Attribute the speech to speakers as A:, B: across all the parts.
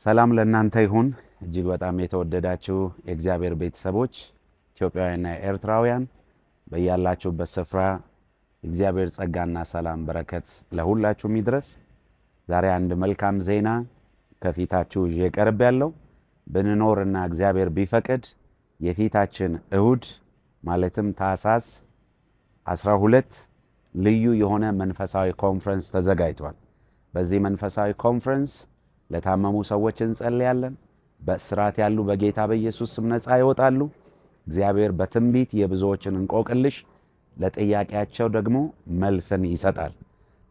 A: ሰላም ለእናንተ ይሁን። እጅግ በጣም የተወደዳችሁ የእግዚአብሔር ቤተሰቦች ኢትዮጵያውያንና ኤርትራውያን በያላችሁበት ስፍራ እግዚአብሔር ጸጋና ሰላም በረከት ለሁላችሁም ይድረስ። ዛሬ አንድ መልካም ዜና ከፊታችሁ ይዤ ቀርቤያለሁ። ብንኖርና እግዚአብሔር ቢፈቅድ የፊታችን እሁድ ማለትም ታኅሳስ 12 ልዩ የሆነ መንፈሳዊ ኮንፈረንስ ተዘጋጅቷል። በዚህ መንፈሳዊ ኮንፈረንስ ለታመሙ ሰዎች እንጸልያለን። በእስራት ያሉ በጌታ በኢየሱስ ስም ነፃ ይወጣሉ። እግዚአብሔር በትንቢት የብዙዎችን እንቆቅልሽ ለጥያቄያቸው ደግሞ መልስን ይሰጣል።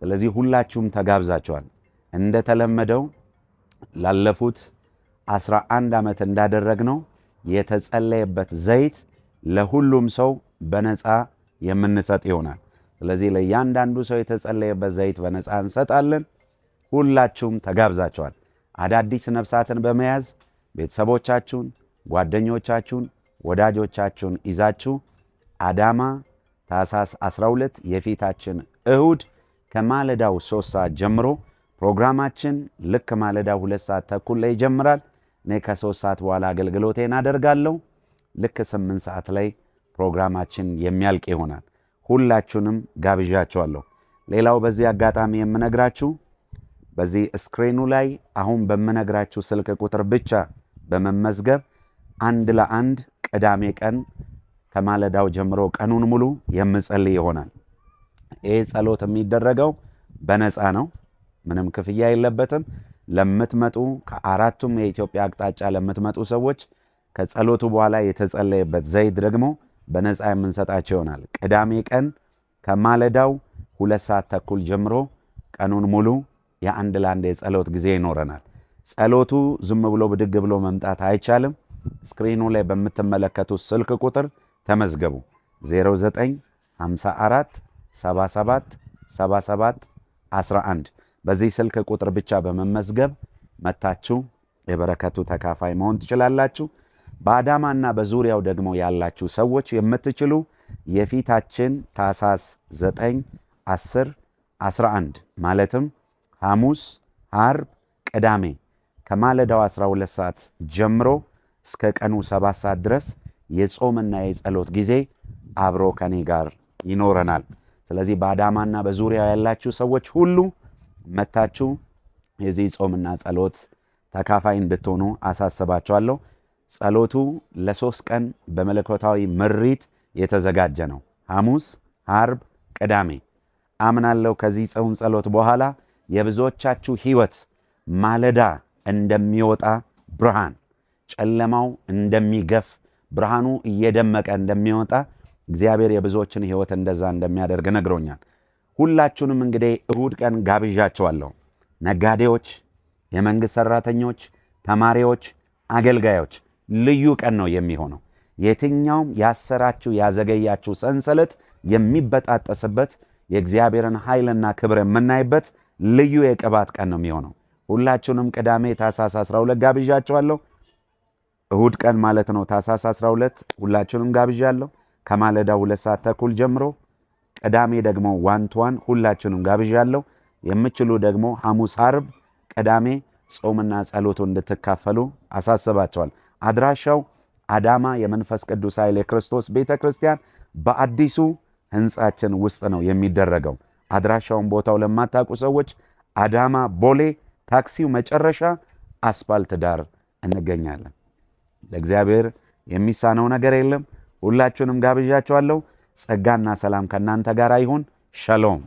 A: ስለዚህ ሁላችሁም ተጋብዛችኋል። እንደተለመደው ላለፉት 11 ዓመት እንዳደረግነው የተጸለየበት ዘይት ለሁሉም ሰው በነፃ የምንሰጥ ይሆናል። ስለዚህ ለእያንዳንዱ ሰው የተጸለየበት ዘይት በነፃ እንሰጣለን። ሁላችሁም ተጋብዛችኋል። አዳዲስ ነፍሳትን በመያዝ ቤተሰቦቻችሁን፣ ጓደኞቻችሁን፣ ወዳጆቻችሁን ይዛችሁ አዳማ ታኅሳስ 12 የፊታችን እሁድ ከማለዳው 3 ሰዓት ጀምሮ ፕሮግራማችን ልክ ማለዳው 2 ሰዓት ተኩል ላይ ይጀምራል። እኔ ከ3 ሰዓት በኋላ አገልግሎቴን አደርጋለሁ። ልክ 8 ሰዓት ላይ ፕሮግራማችን የሚያልቅ ይሆናል። ሁላችሁንም ጋብዣችኋለሁ። ሌላው በዚህ አጋጣሚ የምነግራችሁ በዚህ ስክሪኑ ላይ አሁን በምነግራችሁ ስልክ ቁጥር ብቻ በመመዝገብ አንድ ለአንድ ቅዳሜ ቀን ከማለዳው ጀምሮ ቀኑን ሙሉ የምጸልይ ይሆናል። ይህ ጸሎት የሚደረገው በነፃ ነው። ምንም ክፍያ የለበትም። ለምትመጡ ከአራቱም የኢትዮጵያ አቅጣጫ ለምትመጡ ሰዎች ከጸሎቱ በኋላ የተጸለየበት ዘይት ደግሞ በነፃ የምንሰጣቸው ይሆናል። ቅዳሜ ቀን ከማለዳው 2 ሰዓት ተኩል ጀምሮ ቀኑን ሙሉ የአንድ ለአንድ የጸሎት ጊዜ ይኖረናል። ጸሎቱ ዝም ብሎ ብድግ ብሎ መምጣት አይቻልም። ስክሪኑ ላይ በምትመለከቱት ስልክ ቁጥር ተመዝገቡ። 0954 77 77 11 በዚህ ስልክ ቁጥር ብቻ በመመዝገብ መታችሁ የበረከቱ ተካፋይ መሆን ትችላላችሁ። በአዳማና በዙሪያው ደግሞ ያላችሁ ሰዎች የምትችሉ የፊታችን ታኅሳስ 9፣ 10፣ 11 ማለትም ሐሙስ፣ ዓርብ፣ ቅዳሜ ከማለዳው 12 ሰዓት ጀምሮ እስከ ቀኑ 7 ሰዓት ድረስ የጾምና የጸሎት ጊዜ አብሮ ከኔ ጋር ይኖረናል። ስለዚህ በአዳማና በዙሪያው ያላችሁ ሰዎች ሁሉ መታችሁ የዚህ ጾምና ጸሎት ተካፋይ እንድትሆኑ አሳስባችኋለሁ። ጸሎቱ ለ3 ቀን በመለኮታዊ ምሪት የተዘጋጀ ነው። ሐሙስ፣ ዓርብ፣ ቅዳሜ። አምናለሁ ከዚህ ጾም ጸሎት በኋላ የብዙዎቻችሁ ሕይወት ማለዳ እንደሚወጣ ብርሃን፣ ጨለማው እንደሚገፍ ብርሃኑ እየደመቀ እንደሚወጣ እግዚአብሔር የብዙዎችን ሕይወት እንደዛ እንደሚያደርግ ነግሮኛል። ሁላችሁንም እንግዲህ እሁድ ቀን ጋብዣቸዋለሁ። ነጋዴዎች፣ የመንግሥት ሠራተኞች፣ ተማሪዎች፣ አገልጋዮች ልዩ ቀን ነው የሚሆነው። የትኛውም ያሰራችሁ ያዘገያችሁ ሰንሰለት የሚበጣጠስበት የእግዚአብሔርን ኃይልና ክብር የምናይበት ልዩ የቅባት ቀን ነው የሚሆነው። ሁላችሁንም ቅዳሜ ታኅሳስ 12 ጋብዣችኋለሁ። እሁድ ቀን ማለት ነው ታኅሳስ 12 ሁላችሁንም ጋብዣለሁ ከማለዳ 2 ሰዓት ተኩል ጀምሮ። ቅዳሜ ደግሞ 1-1 ሁላችሁንም ጋብዣለሁ። የምችሉ ደግሞ ሐሙስ፣ ዓርብ፣ ቅዳሜ ጾምና ጸሎቱ እንድትካፈሉ አሳስባቸዋል። አድራሻው አዳማ የመንፈስ ቅዱስ ኃይል የክርስቶስ ቤተ ክርስቲያን በአዲሱ ሕንጻችን ውስጥ ነው የሚደረገው። አድራሻውን ቦታው ለማታውቁ ሰዎች አዳማ ቦሌ ታክሲው መጨረሻ አስፋልት ዳር እንገኛለን። ለእግዚአብሔር የሚሳነው ነገር የለም። ሁላችሁንም ጋብዣችኋለሁ። ጸጋና ሰላም ከእናንተ ጋር ይሁን። ሸሎም